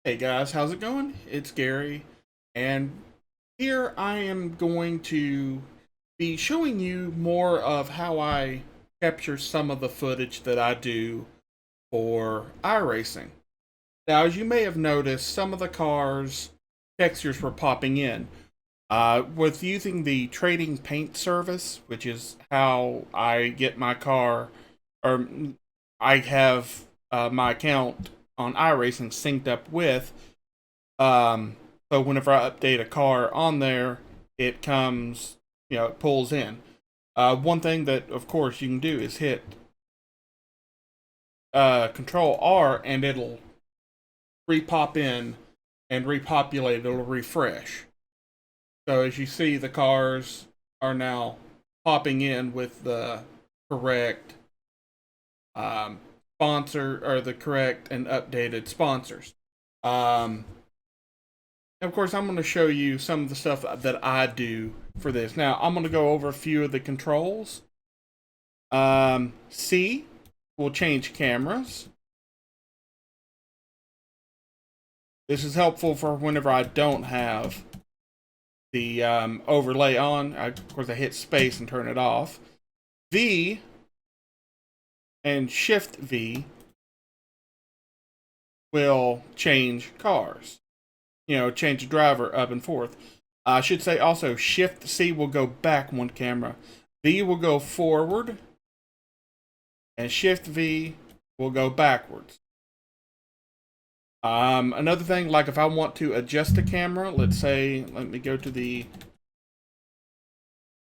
Hey guys, how's it going? It's Gary, and here I am going to be showing you more of how I capture some of the footage that I do for iRacing. Now, as you may have noticed, some of the cars' textures were popping in. With using the Trading Paint Service, which is how I get my car, or I have my account on iRacing synced up with. Um, so whenever I update a car on there, it comes, it pulls in. One thing that, of course, you can do is hit Control R, and it'll repop in and repopulate. It'll refresh. So as you see, the cars are now popping in with the correct sponsor, or the correct and updated sponsors. Um, of course, I'm going to show you some of the stuff that I do for this. Now, I'm going to go over a few of the controls. C will change cameras. This is helpful for whenever I don't have the overlay on. Of course, I hit space and turn it off. V and Shift V will change cars. Change the driver up and forth. I should say also Shift C will go back one camera. V will go forward. And Shift V will go backwards. Another thing, like if I want to adjust the camera, let me go to the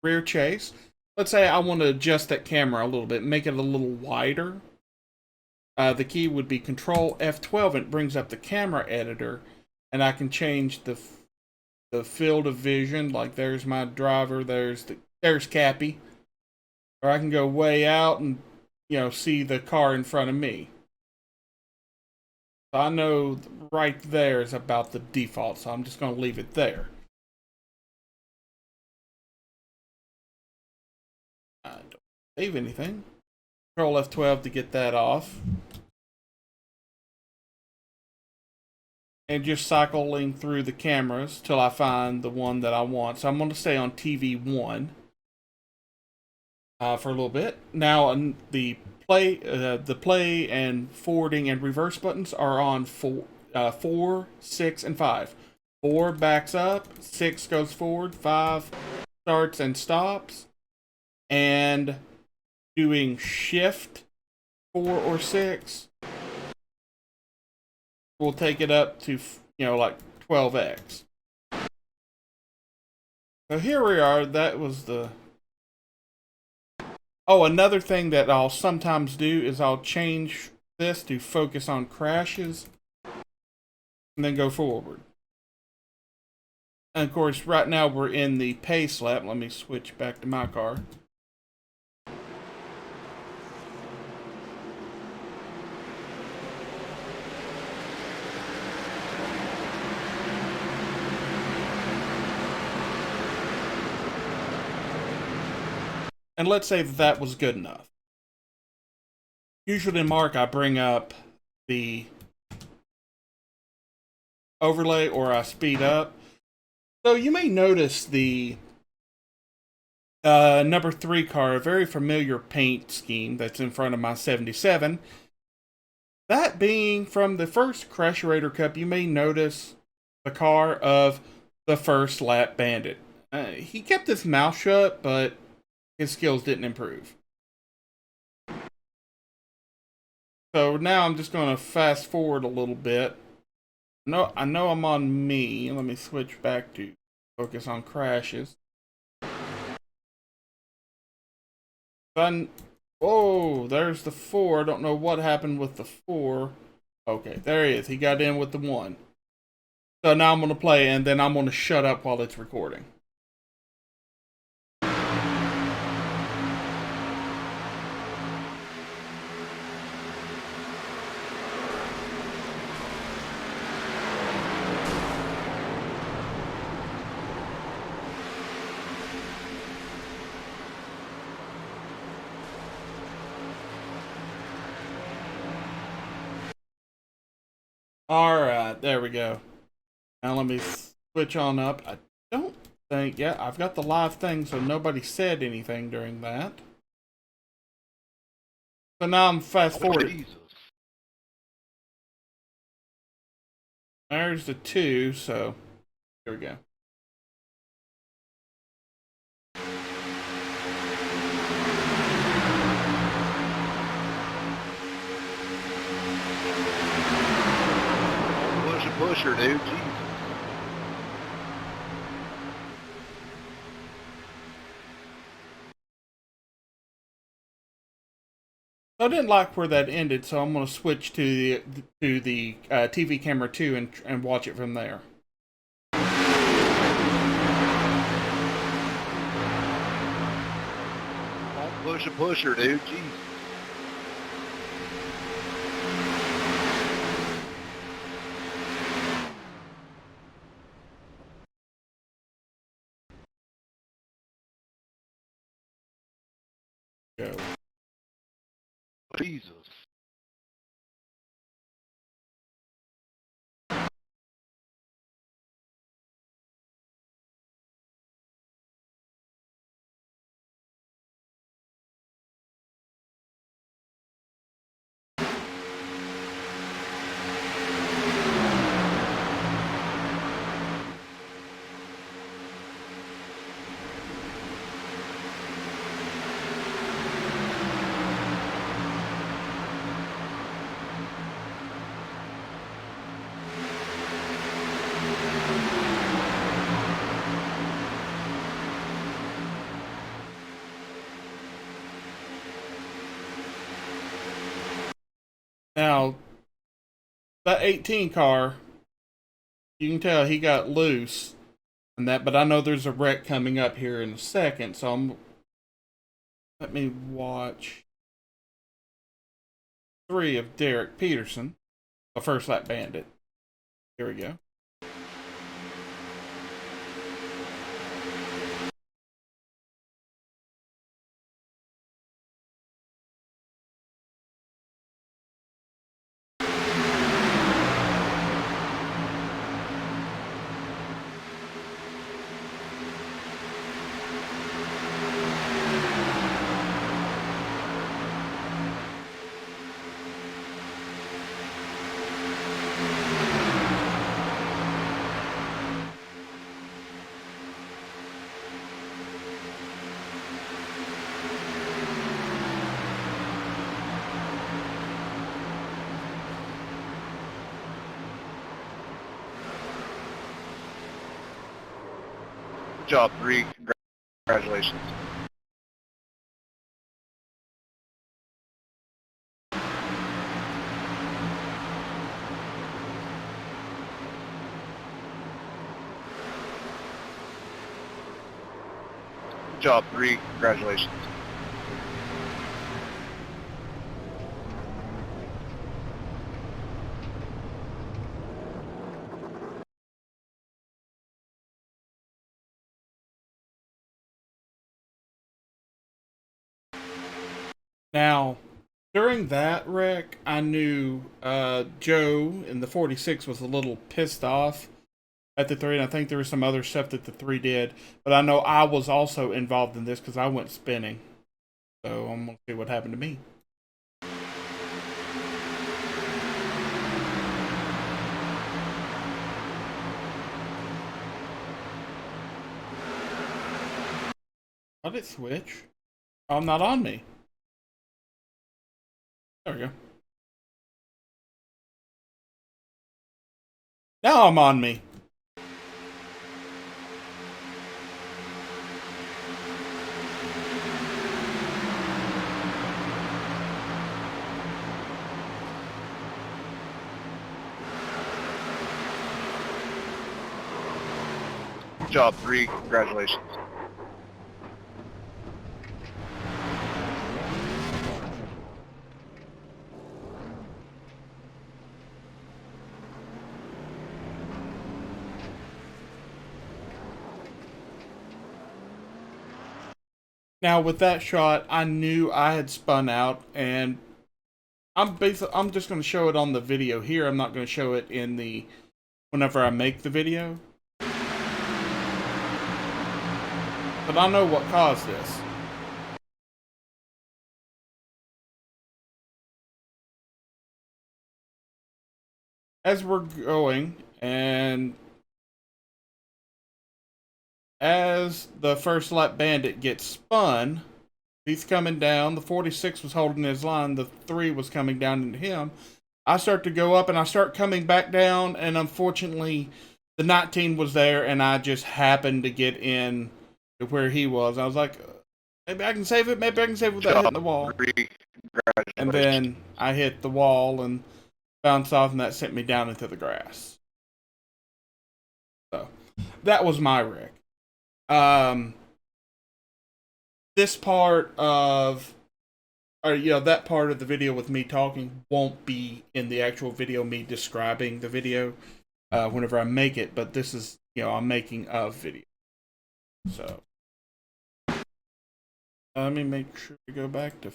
rear chase. Let's say I want to adjust that camera a little bit, make it a little wider. The key would be Control F12, and it brings up the camera editor, and I can change the field of vision. Like there's my driver, there's Cappy, or I can go way out and see the car in front of me. So I know right there is about the default, so I'm just going to leave it there. I don't save anything. Control F12 to get that off. And just cycling through the cameras till I find the one that I want. So I'm going to stay on TV1 for a little bit. Now the play and forwarding and reverse buttons are on 4, 6, and 5. 4 backs up, 6 goes forward, 5 starts and stops, and doing Shift 4 or 6 will take it up to like 12x. So here we are. That was the. Oh, another thing that I'll sometimes do is I'll change this to focus on crashes and then go forward. And of course, right now we're in the pace lap. Let me switch back to my car. And let's say that was good enough. Usually in Mark, I bring up the overlay or I speed up. So you may notice the number 3 car, a very familiar paint scheme that's in front of my 77. That being from the first Crasherator Cup, you may notice the car of the First Lap Bandit. He kept his mouth shut, but his skills didn't improve. So now I'm just going to fast forward a little bit. I know I'm on me. Let me switch back to focus on crashes. Oh, there's the 4. I don't know what happened with the 4. Okay, there he is. He got in with the 1. So now I'm going to play, and then I'm going to shut up while it's recording. Alright. Alright, there we go. Now let me switch on up. I don't think, yeah, I've got the live thing, so nobody said anything during that. So now I'm fast forward. Jesus. There's the 2, so here we go. Pusher, dude. Jesus. I didn't like where that ended, so I'm going to switch to the TV camera 2 and watch it from there. Don't push a pusher, dude. Jesus. Go. Jesus. Now, that 18 car, you can tell he got loose and that, but I know there's a wreck coming up here in a second, so let me watch 3 of Derek Peterson, the First Lap Bandit. Here we go. Good job, 3. Congratulations. Good job, 3. Congratulations. Now, during that wreck, I knew Joe in the 46 was a little pissed off at the 3, and I think there was some other stuff that the 3 did. But I know I was also involved in this because I went spinning. So I'm going to see what happened to me. How did it switch? Oh, I'm not on me. There we go. Now I'm on me. Good job, 3. Congratulations. Now, with that shot, I knew I had spun out, and I'm just going to show it on the video here. I'm not going to show it in the whenever I make the video. But I know what caused this. As we're going, and as the First Lap Bandit gets spun, he's coming down. The 46 was holding his line. The 3 was coming down into him. I start to go up, and I start coming back down, and unfortunately, the 19 was there, and I just happened to get in to where he was. I was like, maybe I can save it. Maybe I can save it without hitting the wall. And then I hit the wall and bounced off, and that sent me down into the grass. So that was my wreck. This part of, or that part of the video with me talking won't be in the actual video, me describing the video whenever I make it, but this is, I'm making a video. So let me make sure to go back to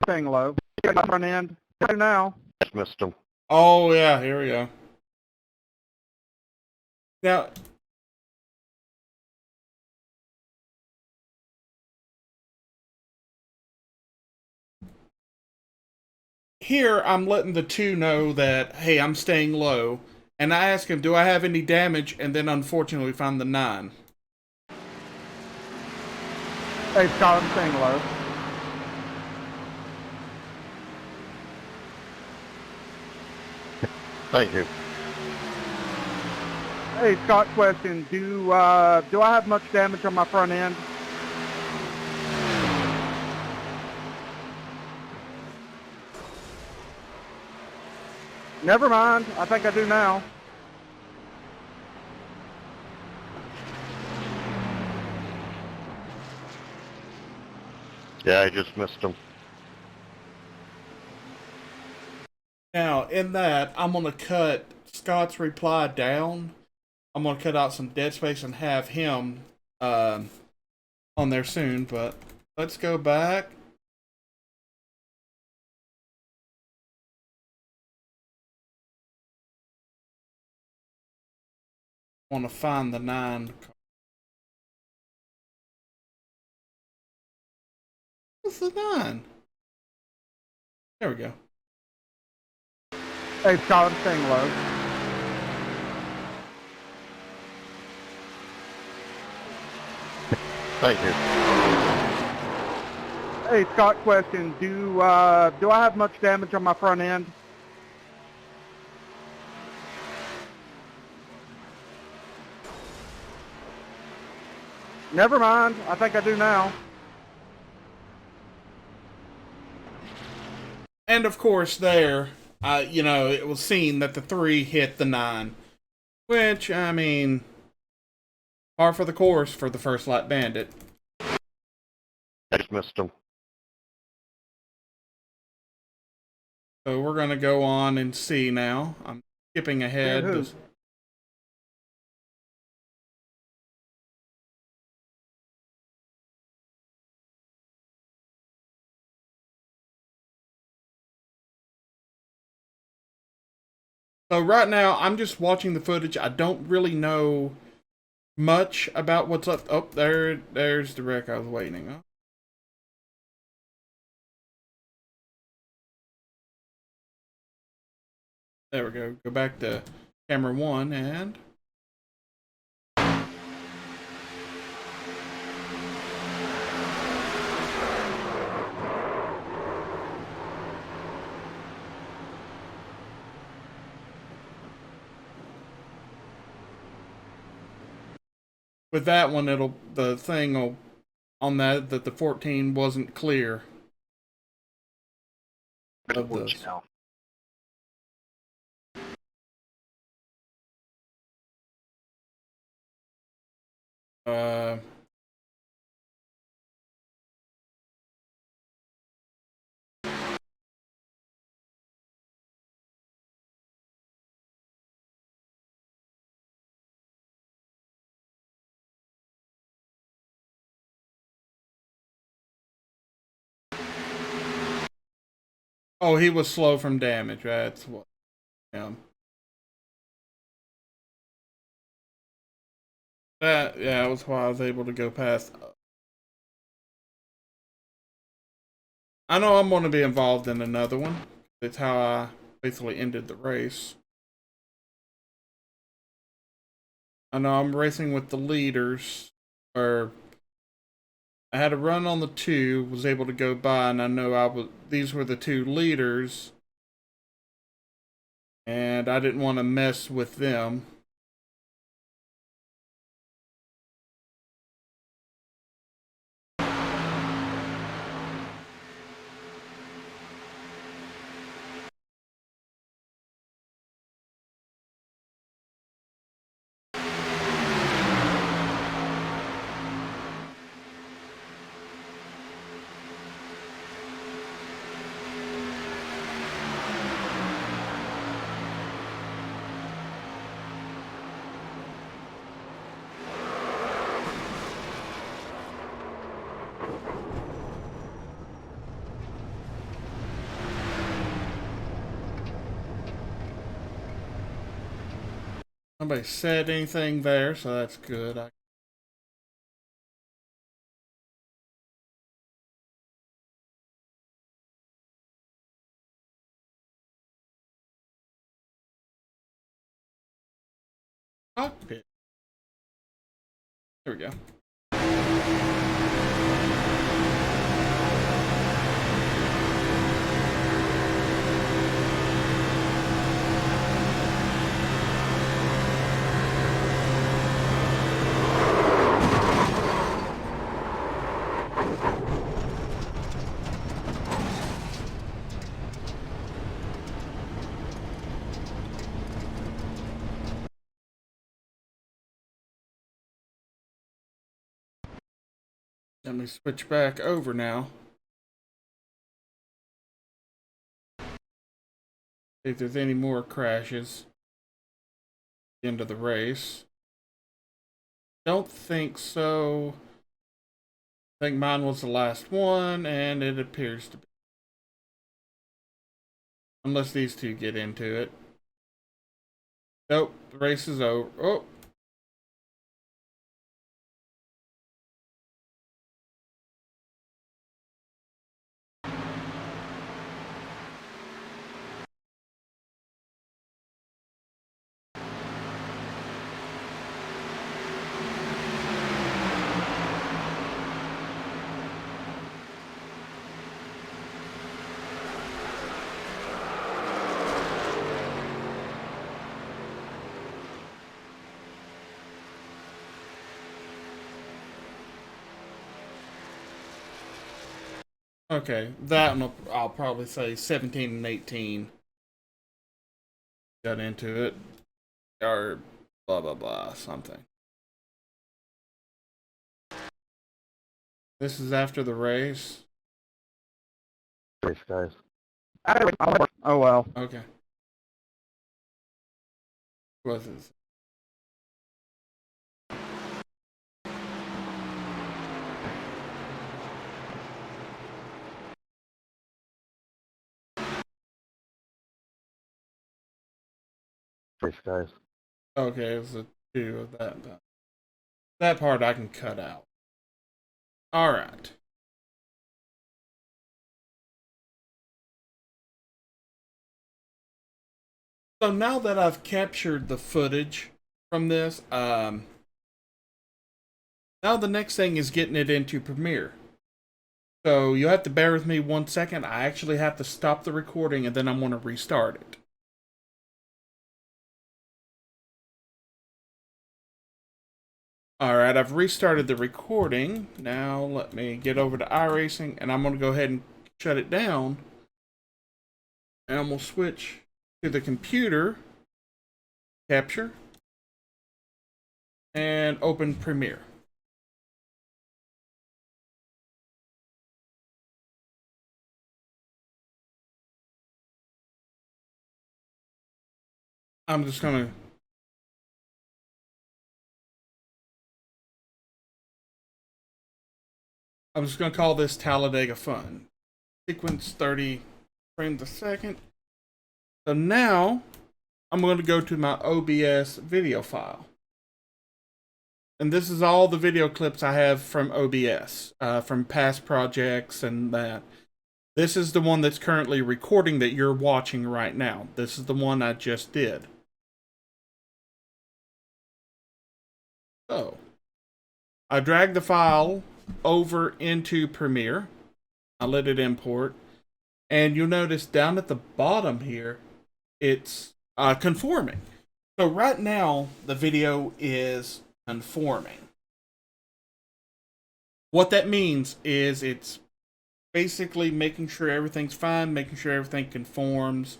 Staying low. Front end. Now. Missed him. Oh yeah, here we go. Now here I'm letting the 2 know that, hey, I'm staying low, and I ask him, do I have any damage, and then unfortunately find the 9. Hey, Scott, I'm staying low. Thank you. Hey, Scott, question. Do I have much damage on my front end? Never mind. I think I do now. Yeah, I just missed him. Now, in that, I'm going to cut Scott's reply down. I'm going to cut out some dead space and have him on there soon, but let's go back. I want to find the 9. What's the 9? There we go. Hey, Scott, I'm staying low. Thank you. Hey, Scott, question. Do I have much damage on my front end? Never mind. I think I do now. And of course, there, it was seen that the 3 hit the 9, which, I mean, par for the course for the First Lap Bandit. I just missed him. So we're going to go on and see now. I'm skipping ahead. So right now, I'm just watching the footage. I don't really know much about what's up. Oh, there's the wreck I was waiting on. There we go. Go back to camera 1 and... with that one, the thing will, on that the 14 wasn't clear of this. Oh, he was slow from damage. That's what. Yeah. That was why I was able to go past. I know I'm going to be involved in another one. That's how I basically ended the race. I know I'm racing with the leaders, or I had a run on the 2, was able to go by, and I know these were the 2 leaders, and I didn't want to mess with them. Nobody said anything there, so that's good. Cockpit. There we go. Let me switch back over now. See if there's any more crashes. End of the race. Don't think so. I think mine was the last one, and it appears to be. Unless these 2 get into it. Nope, the race is over. Oh. Okay, that one I'll probably say 17 and 18 got into it. Or blah blah blah, something. This is after the race. Race, guys. Oh well. Okay. Was it? Race, guys. Okay, it was a 2 of that. That part I can cut out. Alright. So now that I've captured the footage from this, now the next thing is getting it into Premiere. So you'll have to bear with me 1 second. I actually have to stop the recording and then I'm going to restart it. Alright, I've restarted the recording. Now let me get over to Iracing and I'm going to go ahead and shut it down. And I'm going to switch to the computer, capture, and open Premiere. I'm just going to call this Talladega Fun. Sequence 30 frames a second. So now I'm going to go to my OBS video file. And this is all the video clips I have from OBS, from past projects and that. This is the one that's currently recording that you're watching right now. This is the one I just did. So, I drag the file over into Premiere. I let it import. And you'll notice down at the bottom here, it's conforming. So right now, the video is conforming. What that means is it's basically making sure everything's fine, making sure everything conforms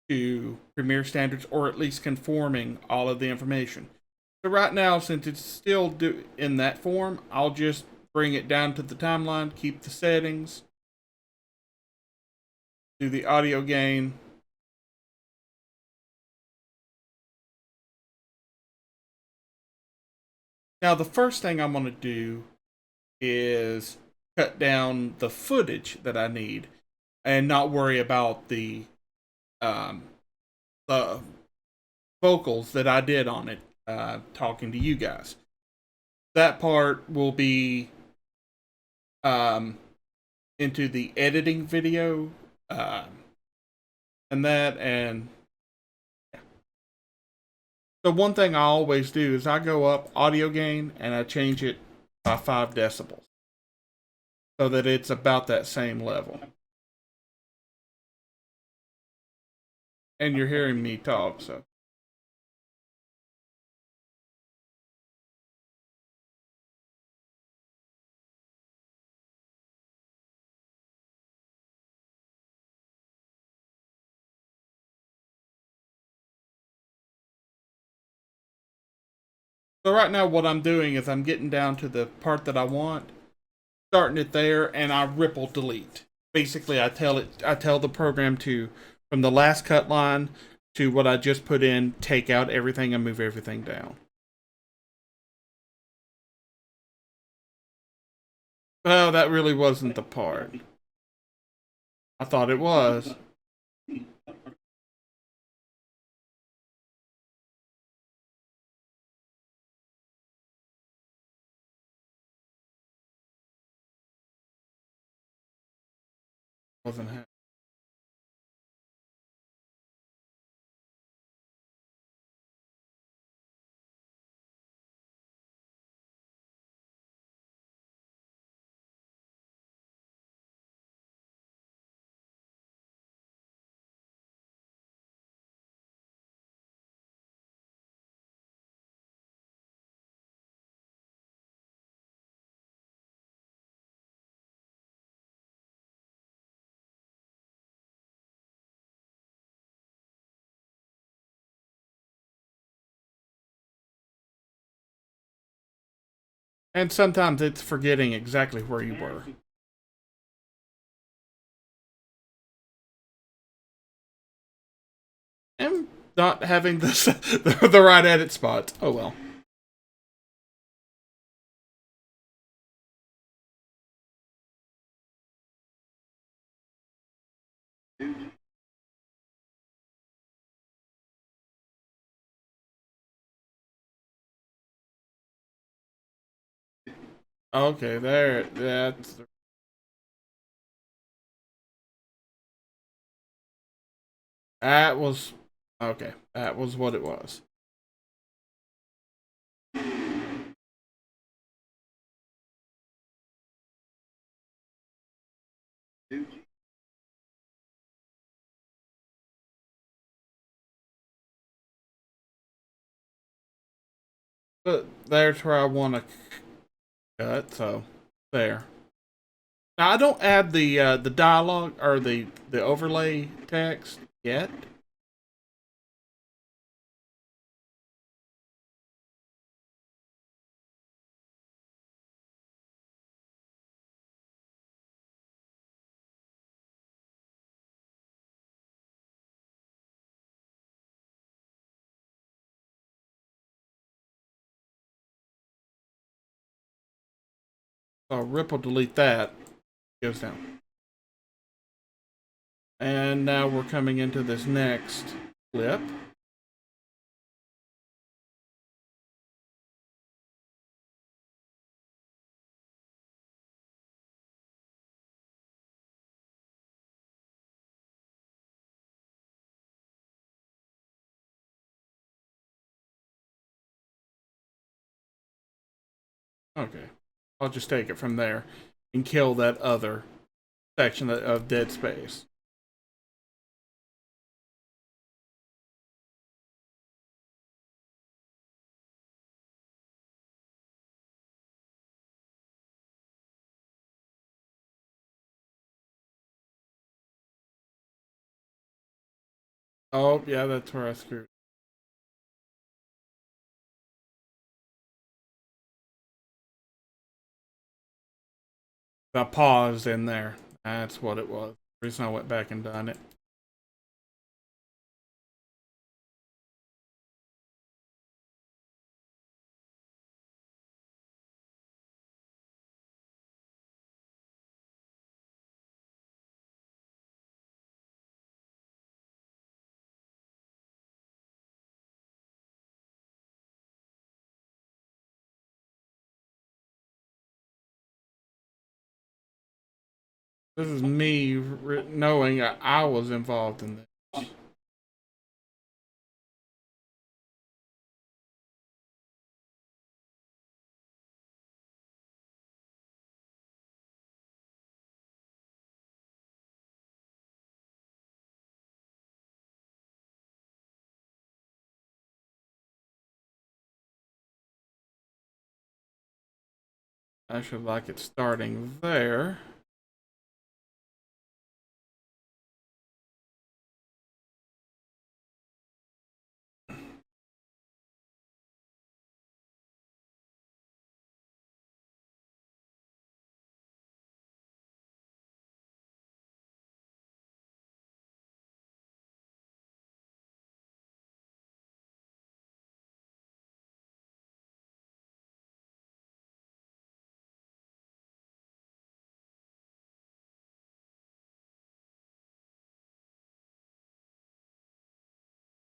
to Premiere standards, or at least conforming all of the information. So right now, since it's still in that form, I'll just bring it down to the timeline, keep the settings, do the audio gain. Now the first thing I'm going to do is cut down the footage that I need and not worry about the vocals that I did on it, talking to you guys. That part will be into the editing video, and that, and yeah. So one thing I always do is I go up audio gain and I change it by 5 decibels so that it's about that same level. And you're hearing me talk, so. So right now what I'm doing is I'm getting down to the part that I want, starting it there, and I ripple delete. Basically, I tell the program to, from the last cut line to what I just put in, take out everything and move everything down. Well, that really wasn't the part. I thought it was. Wasn't happening. And sometimes it's forgetting exactly where you were. And not having this the right edit spot. Oh well. Okay, there. That's. That was. Okay, that was what it was. But there's where I want to cut, so there. Now I don't add the dialogue or the overlay text yet. So I'll ripple delete that. Goes down. And now we're coming into this next clip. Okay, I'll just take it from there and kill that other section of dead space. Oh, yeah, that's where I screwed. I paused in there. That's what it was. The reason I went back and done it. This is me knowing I was involved in this. I should like it starting there.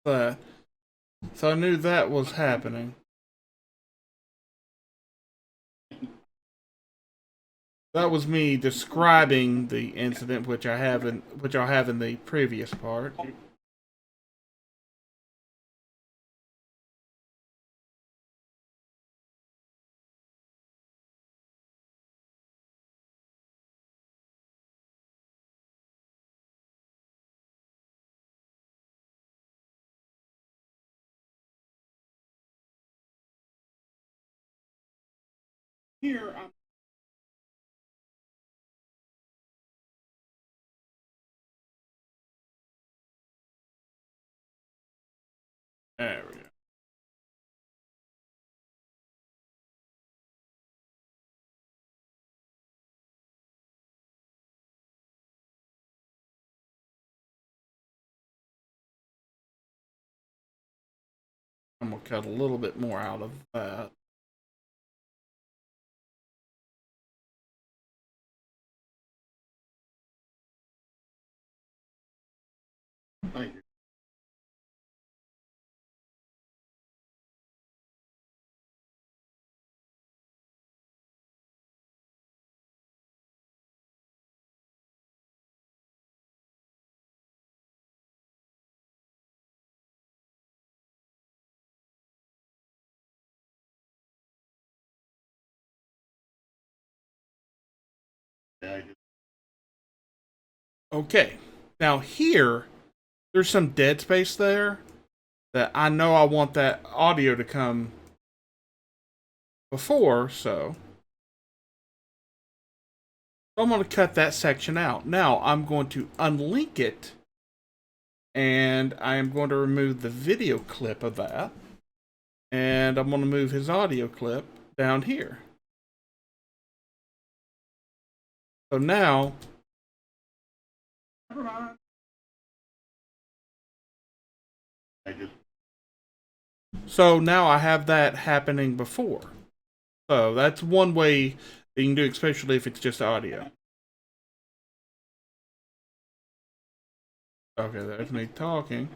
But so I knew that was happening. That was me describing the incident, which I'll have in the previous part. Here, there we go. I'm gonna cut a little bit more out of that. Thank you. Okay, now here, there's some dead space there that I know I want that audio to come before, so I'm going to cut that section out. Now I'm going to unlink it, and I am going to remove the video clip of that, and I'm going to move his audio clip down here. So now, I have that happening before. So that's one way that you can do it, especially if it's just audio. Okay, there's me talking.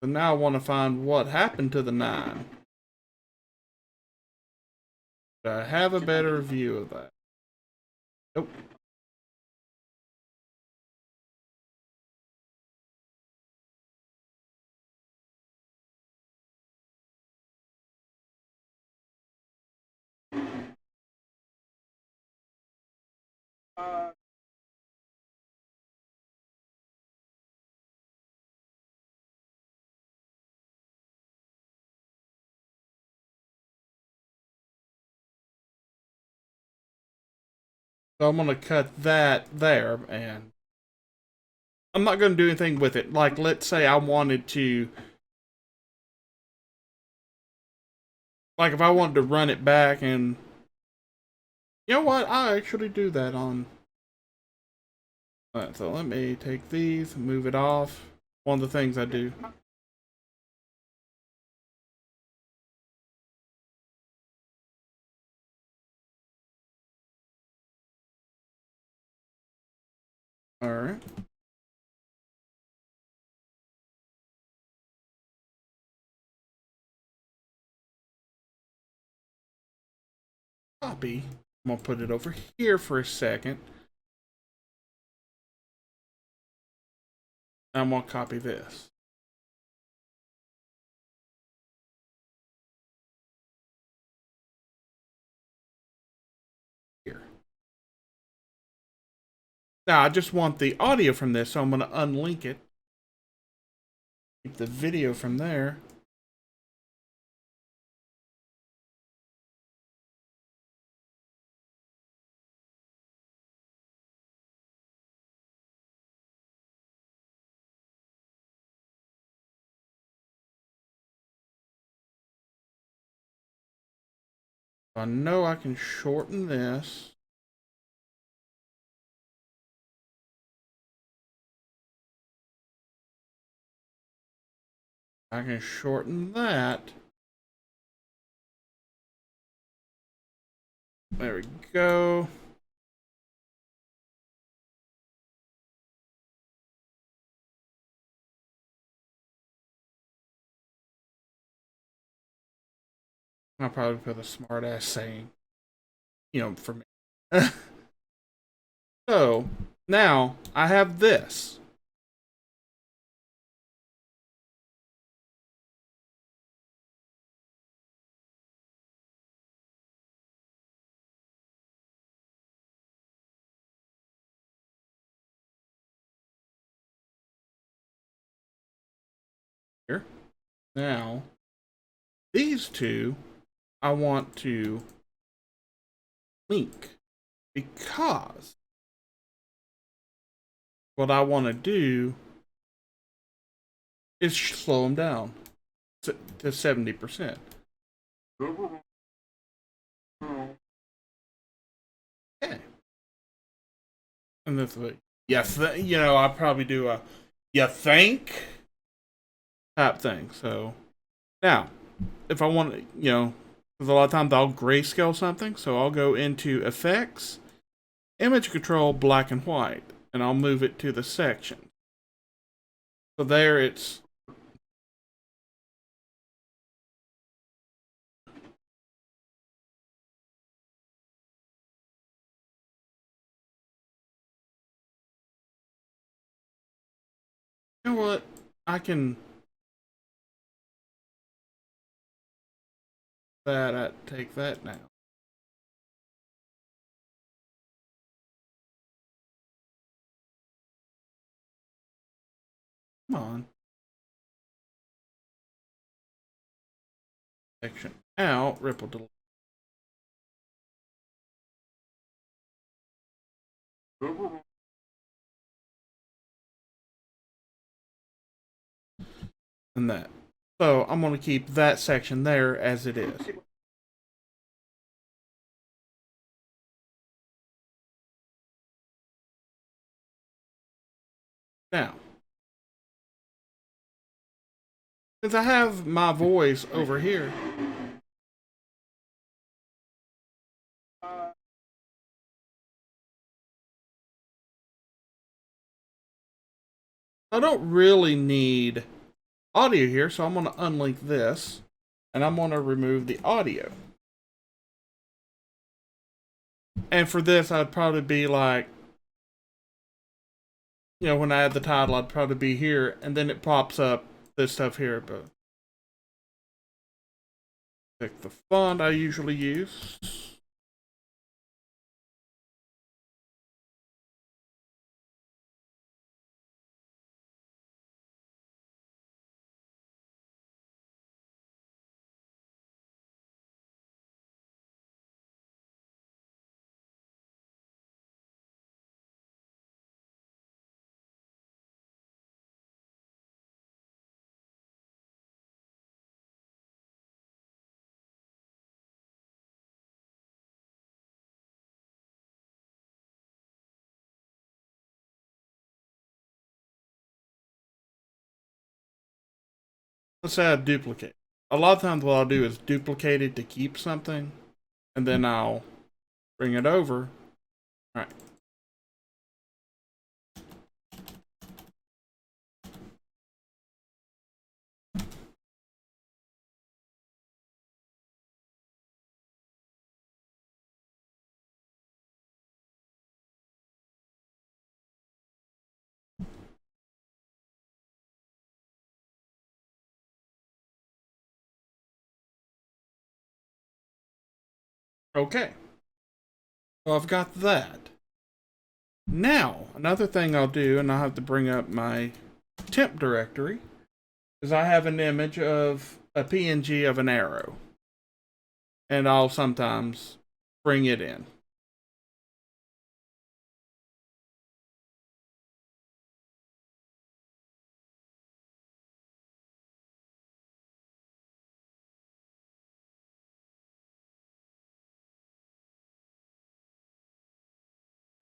So now I want to find what happened to the 9. Do I have a better view of that? Nope. So I'm going to cut that there, and I'm not going to do anything with it. Like, let's say I wanted to, like, if I wanted to run it back, and you know what? I actually do that on. Alright, so let me take these, move it off. One of the things I do. Alright. Copy. I'm going to put it over here for a second. I'm going to copy this. Here. Now, I just want the audio from this, so I'm going to unlink it. Keep the video from there. I know I can shorten this. I can shorten that. There we go. I'll probably put a smart ass saying, you know, for me. So now I have this. Here. Now, these two I want to link because what I want to do is slow them down to 70%. Okay. And this way, yes, you know, I probably do a you think type thing. So now, if I want to, you know, because a lot of times I'll grayscale something, so I'll go into Effects, Image Control, Black and White, and I'll move it to the section. So there it's. You know what? I can. I take that now. Come on. Section out, ripple delete. And that. So I'm going to keep that section there as it is. Now, since I have my voice over here, I don't really need audio here, so I'm going to unlink this, and I'm going to remove the audio. And for this, I'd probably be like, you know, when I add the title, I'd probably be here, and then it pops up this stuff here. But pick the font I usually use. Let's say I duplicate. A lot of times what I'll do is duplicate it to keep something, and then I'll bring it over. All right. Okay. Well, I've got that. Now, another thing I'll do, and I'll have to bring up my temp directory, is I have an image of a PNG of an arrow. And I'll sometimes bring it in.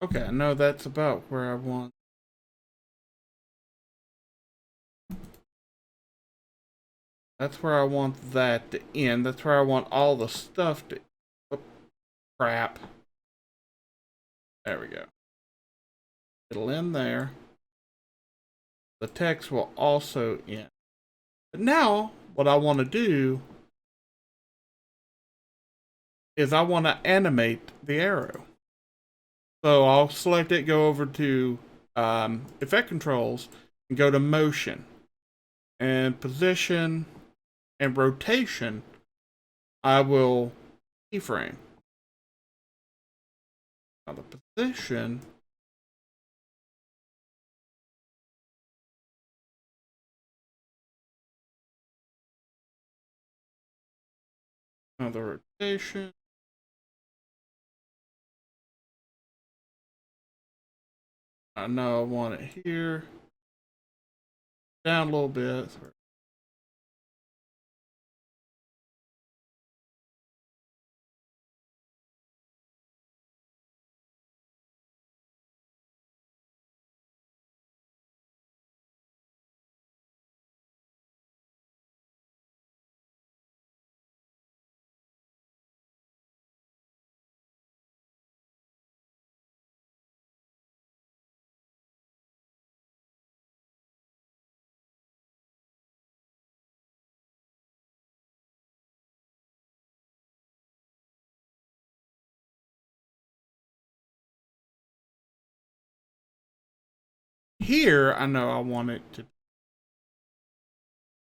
Okay, I know that's about where I want. That's where I want that to end. That's where I want all the stuff to. Oh, crap. There we go. It'll end there. The text will also end. But now, what I want to do is I want to animate the arrow. So I'll select it, go over to Effect Controls, and go to Motion. And Position and Rotation, I will keyframe. Now the position, now the rotation, I know I want it here, down a little bit. Here, I know I want it to be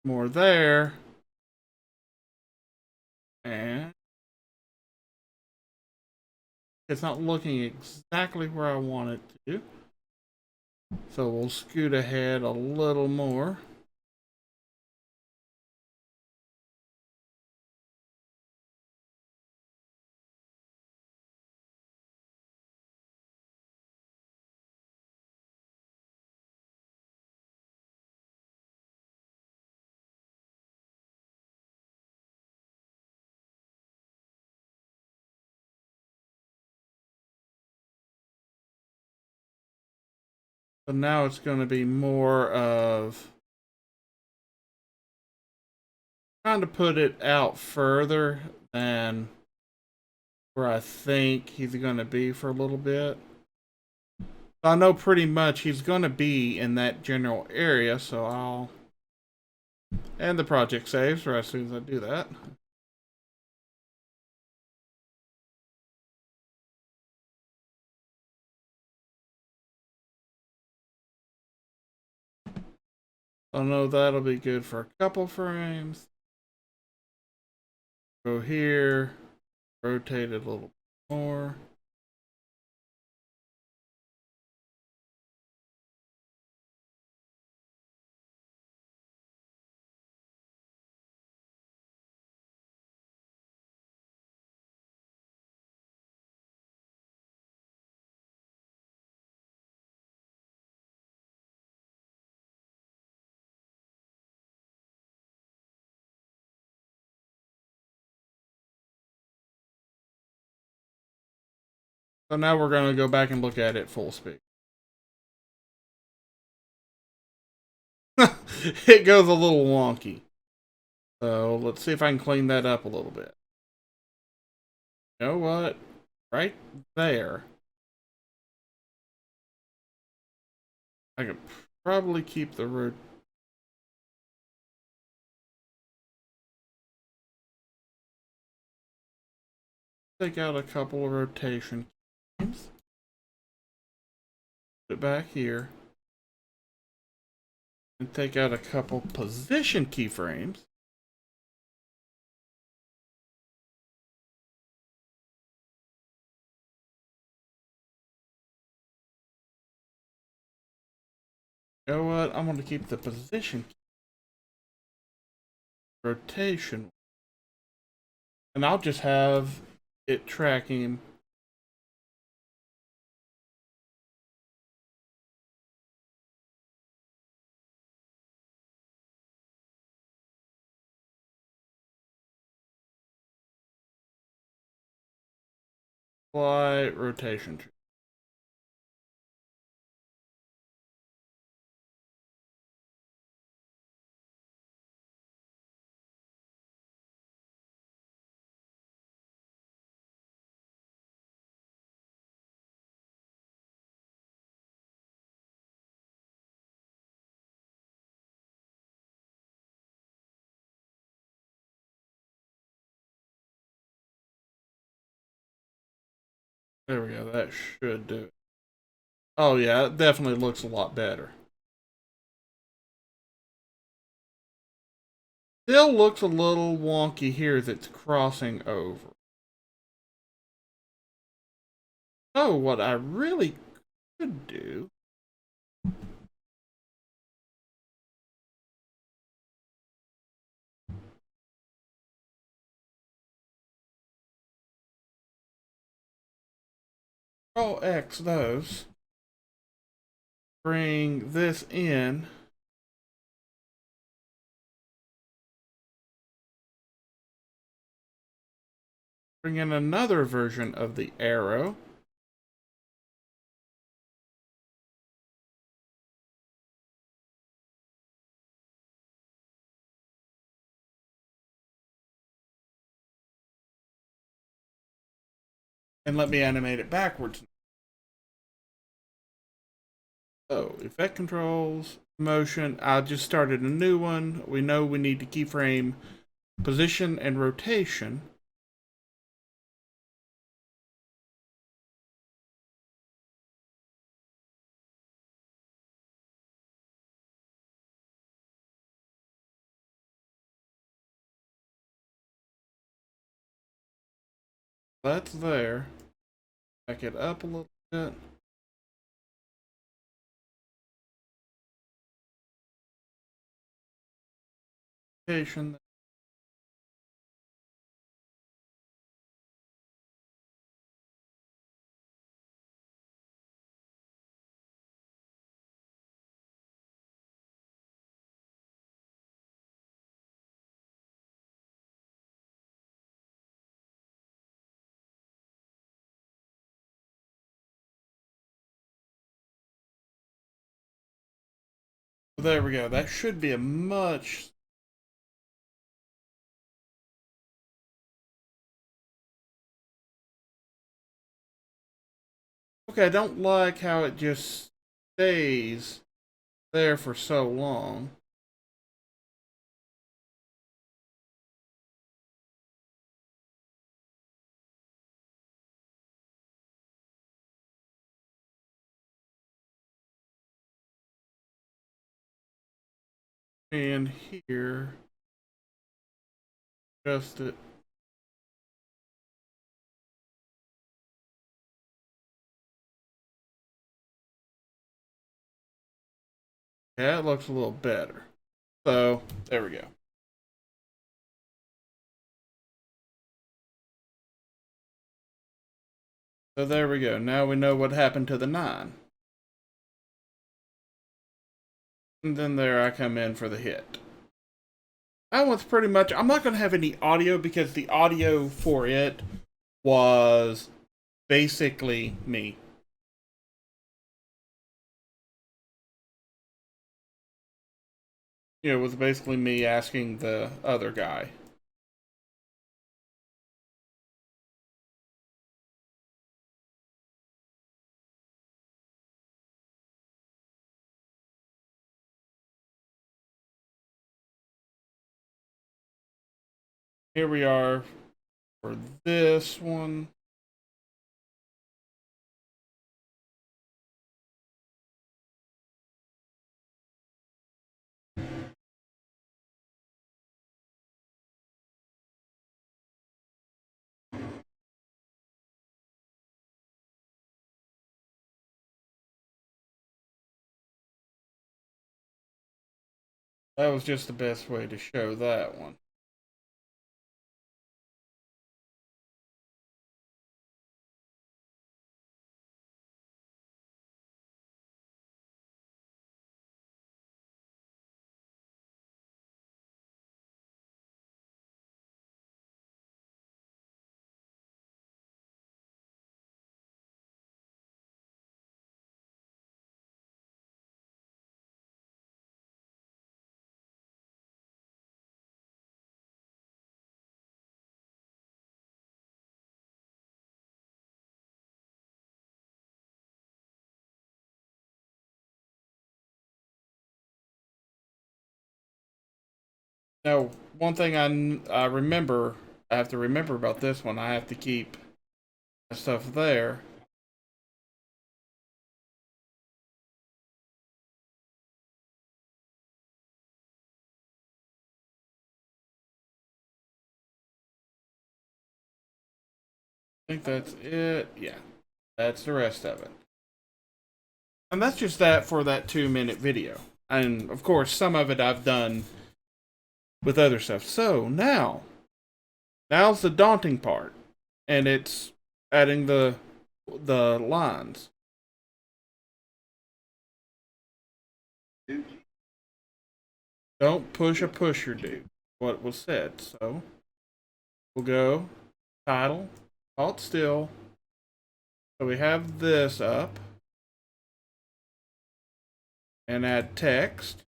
more there. And it's not looking exactly where I want it to. So we'll scoot ahead a little more. So now it's going to be more of trying to put it out further than where I think he's going to be for a little bit. So I know pretty much he's going to be in that general area, so I'll... And the project saves right as soon as I do that. I know that'll be good for a couple frames. Go here, rotate it a little more. So now we're going to go back and look at it full speed. It goes a little wonky. So let's see if I can clean that up a little bit. You know what? Right there. I could probably keep the root. Take out a couple of rotation keys. Put it back here. And take out a couple position keyframes. You know what? I'm going to keep the position key. Rotation. And I'll just have it tracking. Apply rotation. There we go. That should do it. Oh yeah, it definitely looks a lot better. Still looks a little wonky here as it's crossing over. Oh, what I really could do. Control X those. Bring this in. Bring in another version of the arrow. And let me animate it backwards. So, effect controls, motion. I just started a new one. We know we need to keyframe position and rotation. That's there. Back it up a little bit. Rotation. There we go. That should be a much... Okay, I don't like how it just stays there for so long. And here, adjust it. Yeah, it looks a little better. So, there we go. So there we go. Now we know what happened to the 9. And then there I come in for the hit. That one's pretty much... I'm not going to have any audio because the audio for it was basically me. It was basically me asking the other guy. Here we are for this one. That was just the best way to show that one. Now, one thing I remember, I have to remember about this one, I have to keep my stuff there. I think that's it. Yeah, that's the rest of it. And that's just that for that 2-minute video. And of course, some of it I've done with other stuff. So now's the daunting part, and it's adding the lines. Don't push a pusher, dude. What was said. So we'll go title, alt still. So we have this up, and add text.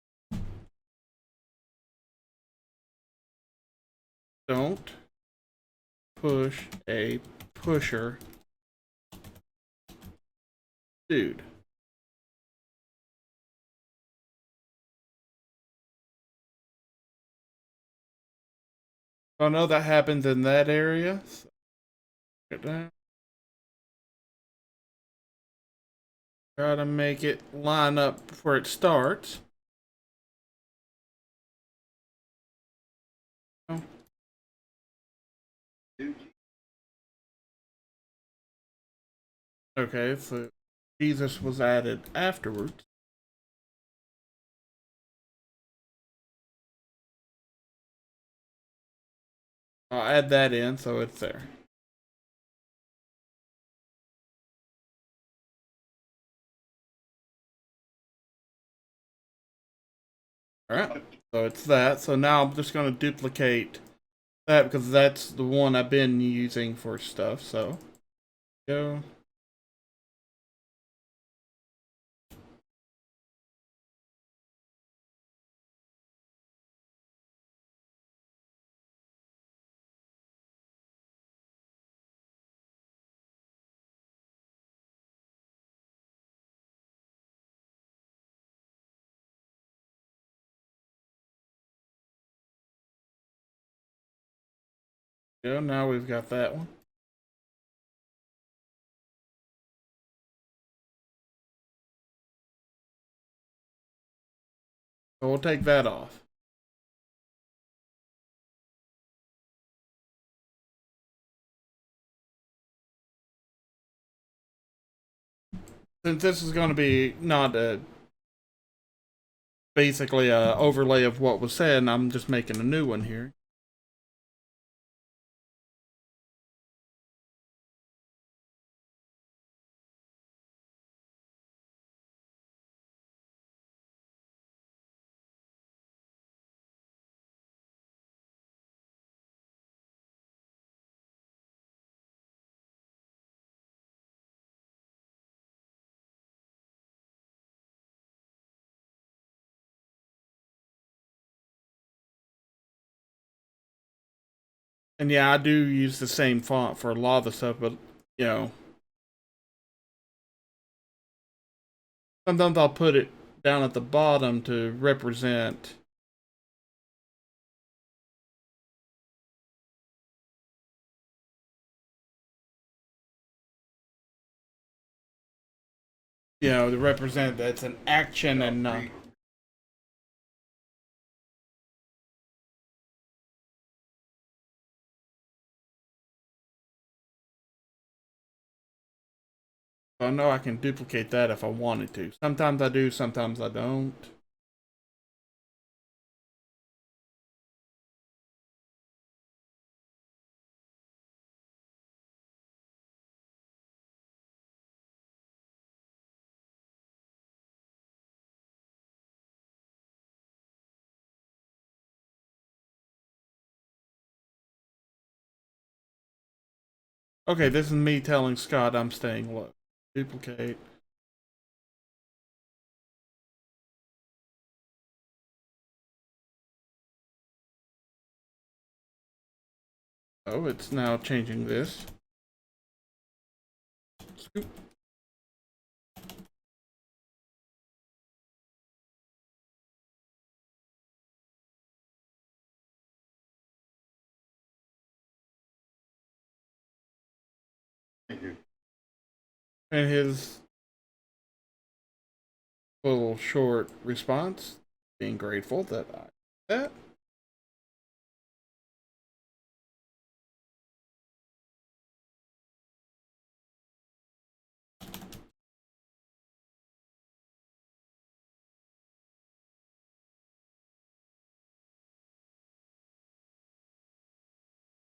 Don't push a pusher, dude. I know that happens in that area. So get that. Try to make it line up before it starts. Okay, so Jesus was added afterwards. I'll add that in so it's there. Alright, so it's that. So now I'm just going to duplicate that because that's the one I've been using for stuff. So go. Yeah, now we've got that one. So we'll take that off. Since this is going to be not basically a overlay of what was said, and I'm just making a new one here. And yeah, I do use the same font for a lot of the stuff, but you know, sometimes I'll put it down at the bottom to represent to represent that it's an action and not. I know I can duplicate that if I wanted to. Sometimes I do, sometimes I don't. Okay, this is me telling Scott I'm staying low. Duplicate. Oh, it's now changing this. Scoop. Thank you. And his little short response, being grateful that I did that.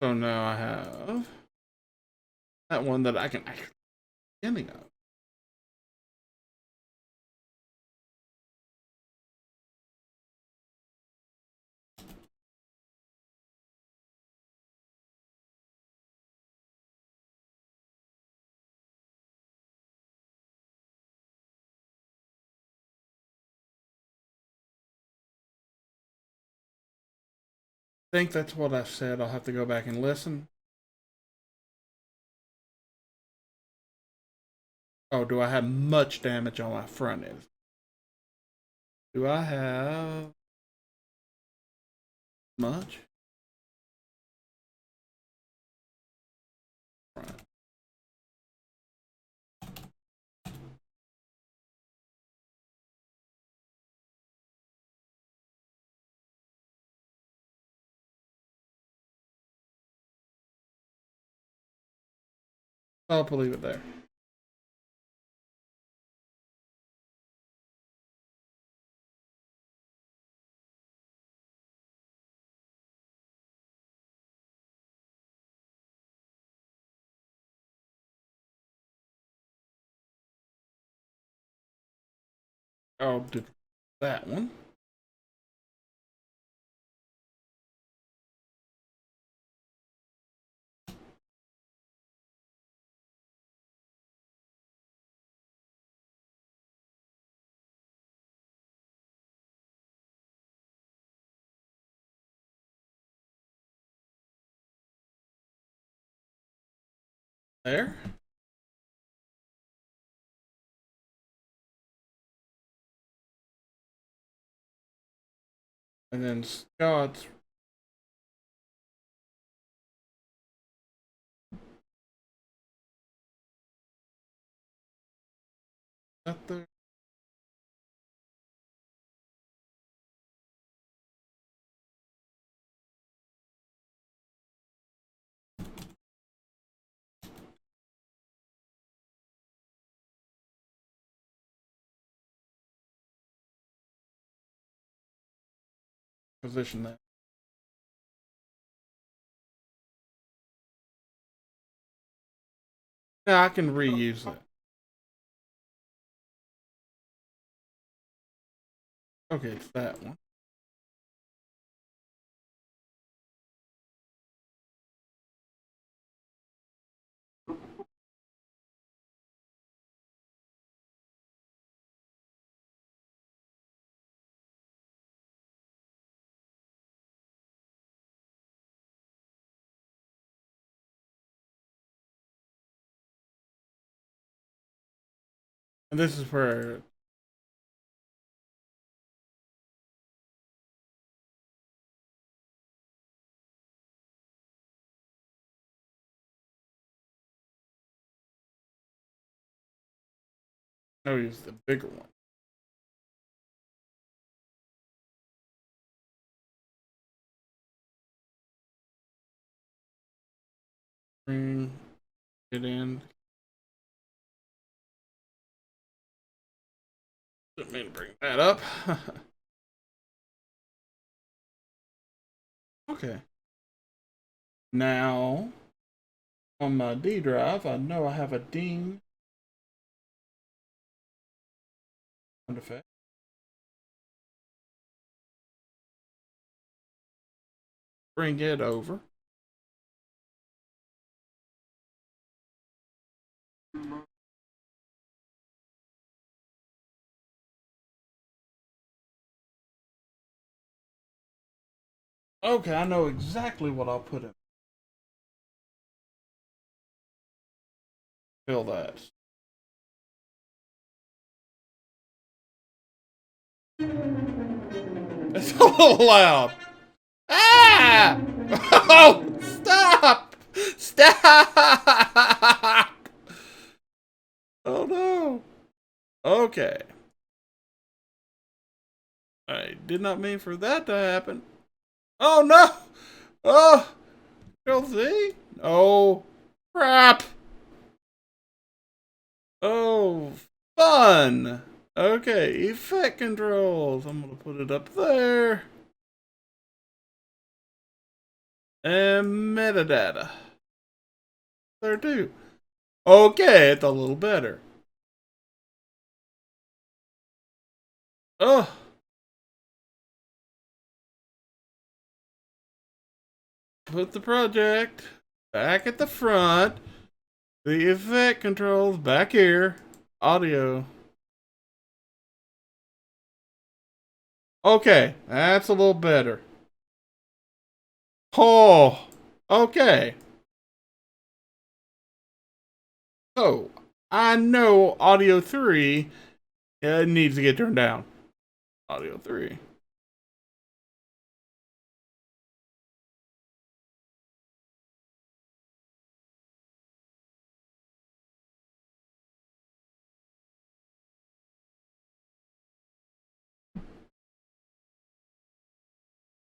So now I have that one that I can actually beginning of. I think that's what I said. I'll have to go back and listen. Oh, do I have much damage on my front end? Do I have much? Front. I'll leave it there. I'll do that one. There. And then Scott's that there? Position that. Yeah, I can reuse that. Okay, it's that one. And this is where I'll use the bigger one. Bring it in. Didn't mean to bring that up. Okay. Now, on my D drive, I know I have a ding sound effect. Bring it over. Okay, I know exactly what I'll put in. Fill that. It's a little loud. Ah! Oh, stop! Stop! Oh no. Okay. I did not mean for that to happen. Oh no! Oh! Control Z? Oh, crap! Oh, fun! Okay, effect controls. I'm gonna put it up there. And metadata. There too. Okay, it's a little better. Oh. Put the project back at the front. The effect controls back here. Audio. Okay, that's a little better. Oh, okay. So, I know audio 3 needs to get turned down. Audio 3.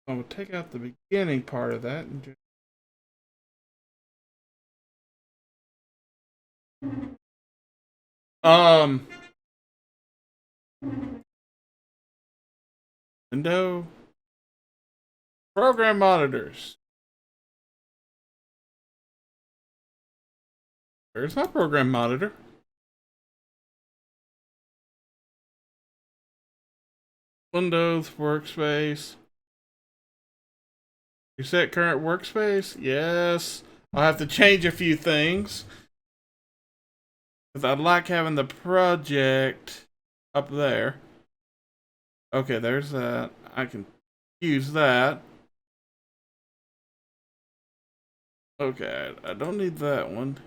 I'm going to take out the beginning part of that and just window program monitors. There's my program monitor. Windows workspace. Reset current workspace. Yes. I'll have to change a few things. Because I'd like having the project up there. Okay, there's that. I can use that. Okay, I don't need that one.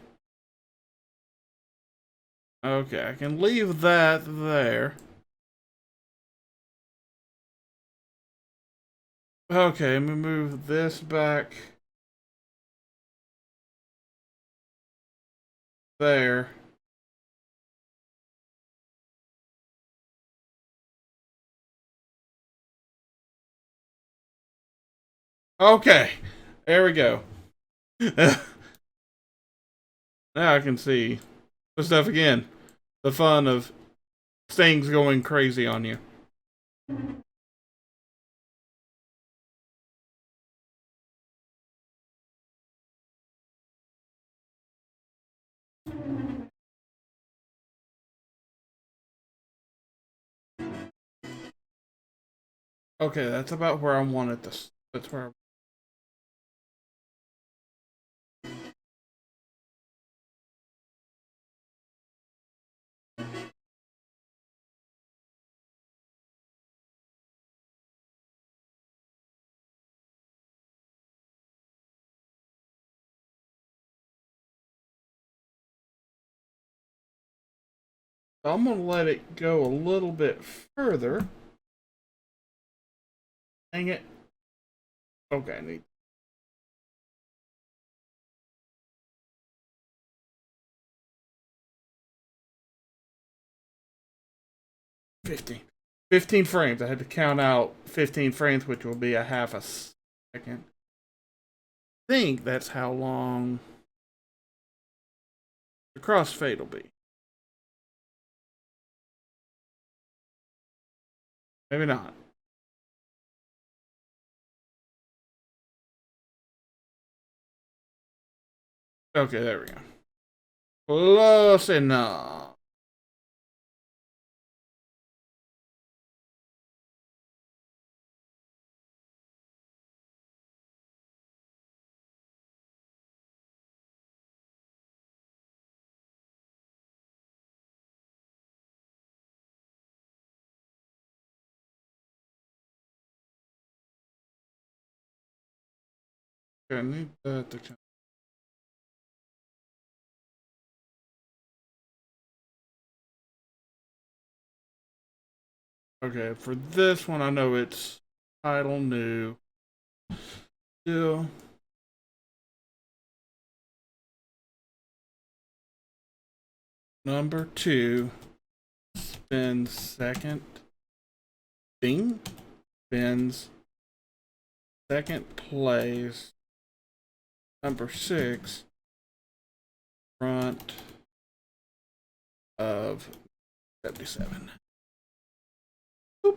Okay, I can leave that there. Okay, let me move this back there. Okay, there we go. Now I can see the stuff again. The fun of things going crazy on you. Okay, that's about where I wanted this. That's where I'm gonna let it go a little bit further. Dang it. Okay, I need 15. 15 frames. I had to count out 15 frames, which will be a half a second. I think that's how long the crossfade will be. Maybe not. Okay, there we go. Close enough. Okay, I need that to come. Okay, for this one, I know it's title new. Still. Number 2. Spin second. Bing. Spins second place. Number 6. Front of 77. Boop.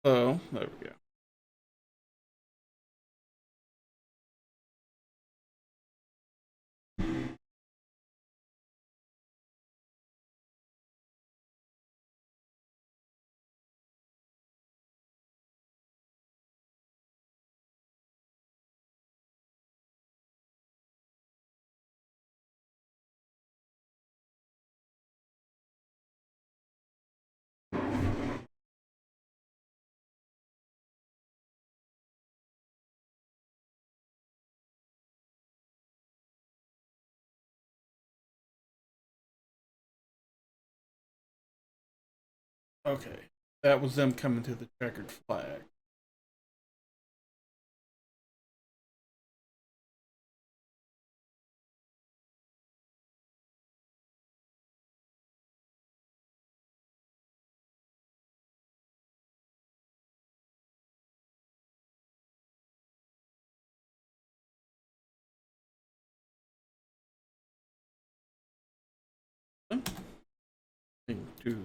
Oh, there we go. Okay, that was them coming to the checkered flag. Into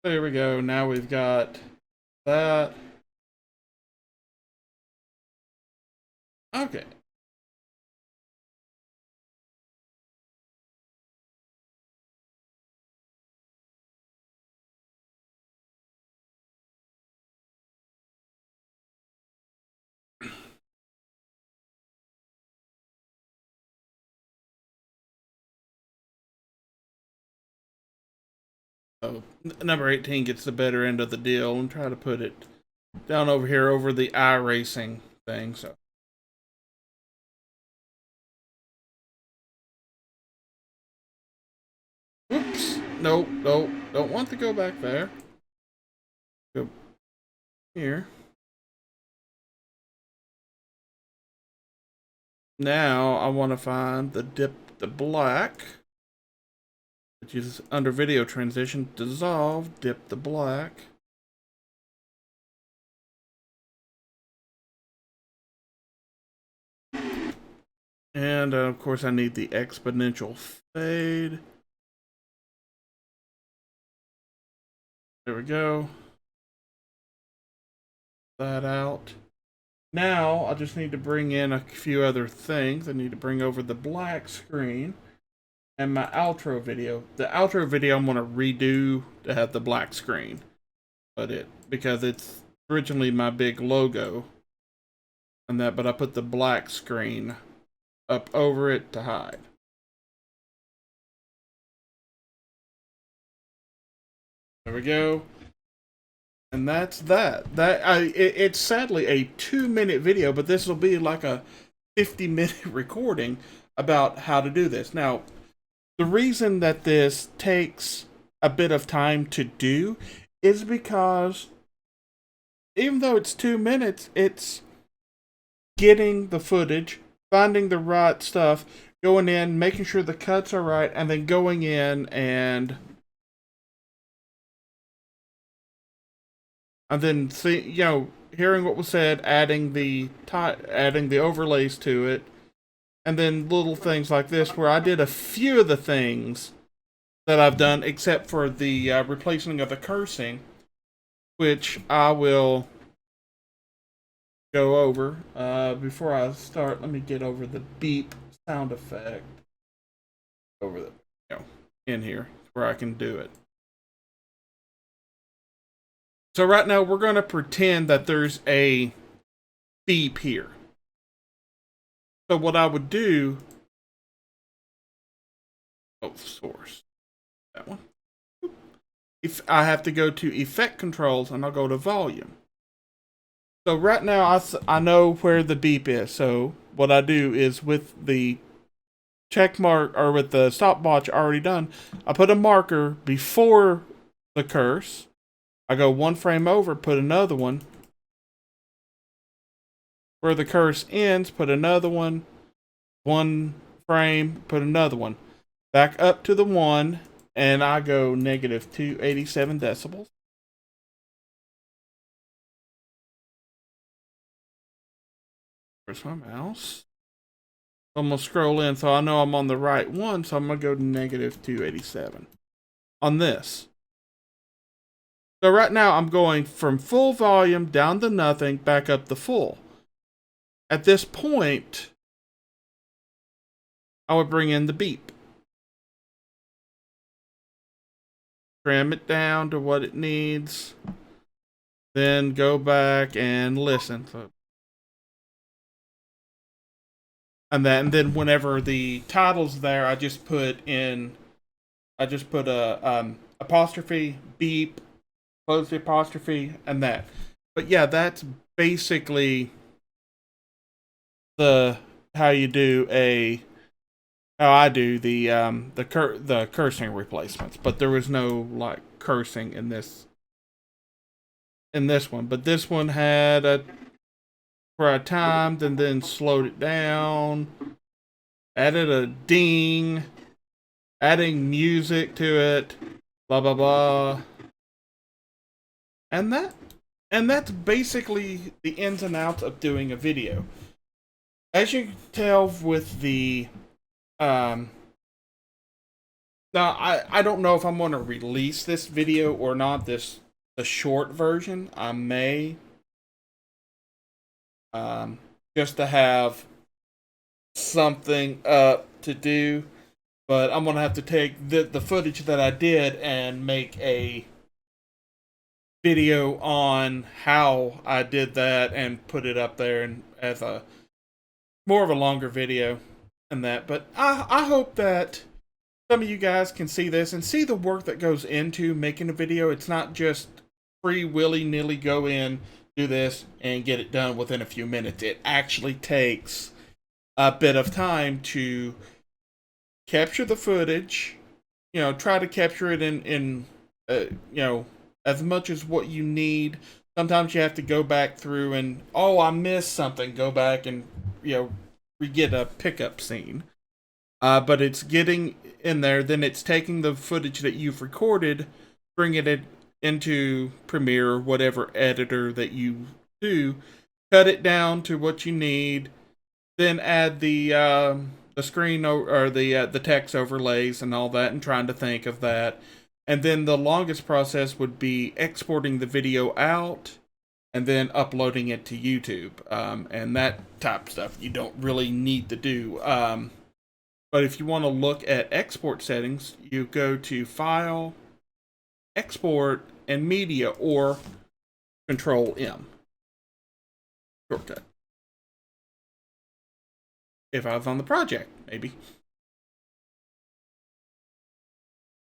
there we go. Now we've got that. Okay. So number 18 gets the better end of the deal, and try to put it down over here over the Iracing thing. So Nope, nope. Don't want to go back there. Go here. Now I want to find the dip the black, which is under video transition, dissolve, dip the black. And of course I need the exponential fade. There we go. That out. Now I just need to bring in a few other things. I need to bring over the black screen and my outro video. The outro video I'm going to redo to have the black screen, because it's originally my big logo and that, but I put the black screen up over it to hide. There we go. And that's that. It's sadly a 2-minute video, but this will be like a 50-minute recording about how to do this. Now, the reason that this takes a bit of time to do is because even though it's 2 minutes, it's getting the footage, finding the right stuff, going in, making sure the cuts are right, and then going in and then see, hearing what was said, adding the overlays to it, and then little things like this where I did a few of the things that I've done, except for the replacing of the cursing, which I will go over. Before I start, let me get over the beep sound effect over the, in here where I can do it. So right now we're going to pretend that there's a beep here. So what I would do, source, that one. If I have to go to effect controls and I'll go to volume. So right now I know where the beep is. So what I do is with the check mark, or with the stopwatch already done, I put a marker before the curse. I go 1 frame over, put another one. Where the curse ends, put another one. 1 frame, put another one. Back up to the 1, and I go negative 287 decibels. Where's my mouse? I'm going to scroll in so I know I'm on the right one, so I'm going to go to negative 287 on this. So right now I'm going from full volume down to nothing, back up to full. At this point, I would bring in the beep. Trim it down to what it needs. Then go back and listen. And then whenever the title's there, I just put a apostrophe, beep, close the apostrophe, and that. But yeah, that's basically how I do the cursing replacements. But there was no like cursing in this one. But this one had where I timed and then slowed it down, added a ding, adding music to it, blah blah blah. And that's basically the ins and outs of doing a video. As you can tell with the now I don't know if I'm going to release this video or not, the short version. I may just to have something up to do, but I'm gonna have to take the footage that I did and make a video on how I did that and put it up there and as a more of a longer video and that. But I hope that some of you guys can see this and see the work that goes into making a video. It's not just free willy-nilly go in, do this, and get it done within a few minutes. It actually takes a bit of time to capture the footage, try to capture it in as much as what you need. Sometimes you have to go back through and, oh, I missed something. Go back and, get a pickup scene. But it's getting in there. Then it's taking the footage that you've recorded, bringing it into Premiere or whatever editor that you do, cut it down to what you need, then add the screen or the text overlays and all that, and trying to think of that. And then the longest process would be exporting the video out and then uploading it to YouTube. And that type of stuff you don't really need to do. But if you want to look at export settings, you go to File, Export, and Media, or Control M. Shortcut. If I was on the project, maybe.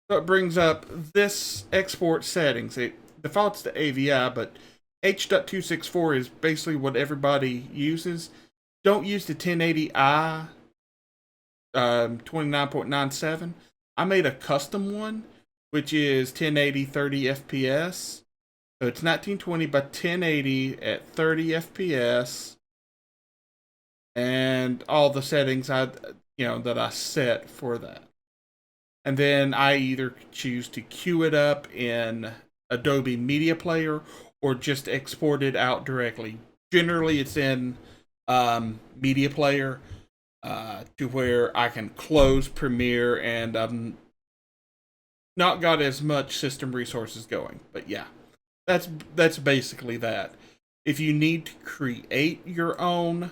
So it brings up this export settings. It defaults to AVI, but H.264 is basically what everybody uses. Don't use the 1080i 29.97. I made a custom one, which is 1080 30 FPS. So it's 1920 by 1080 at 30 FPS. And all the settings that I set for that. And then I either choose to queue it up in Adobe Media Player or just export it out directly. Generally, it's in Media Player to where I can close Premiere, and not got as much system resources going. But yeah, that's basically that. If you need to create your own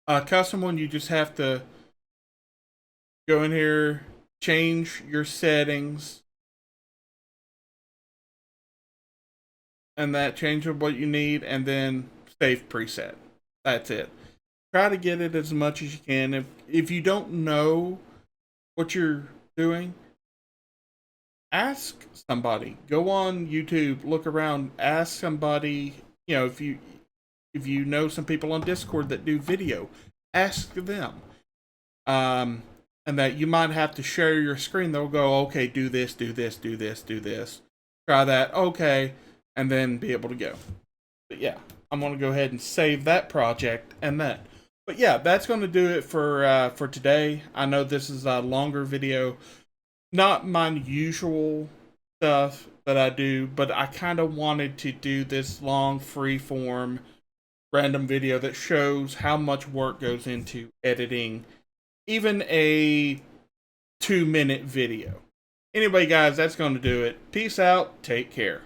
custom one, you just have to go in here, change your settings, and that change what you need, and then save preset. That's it. Try to get it as much as you can. If you don't know what you're doing, ask somebody. Go on YouTube, look around, ask somebody. If you know some people on Discord that do video, ask them. And that you might have to share your screen. They'll go, okay, do this, do this, do this, do this. Try that, okay, and then be able to go. But yeah, I'm going to go ahead and save that project and that. But yeah, that's going to do it for today. I know this is a longer video. Not my usual stuff that I do, but I kind of wanted to do this long, free-form, random video that shows how much work goes into editing even a 2-minute video. Anyway, guys, that's going to do it. Peace out. Take care.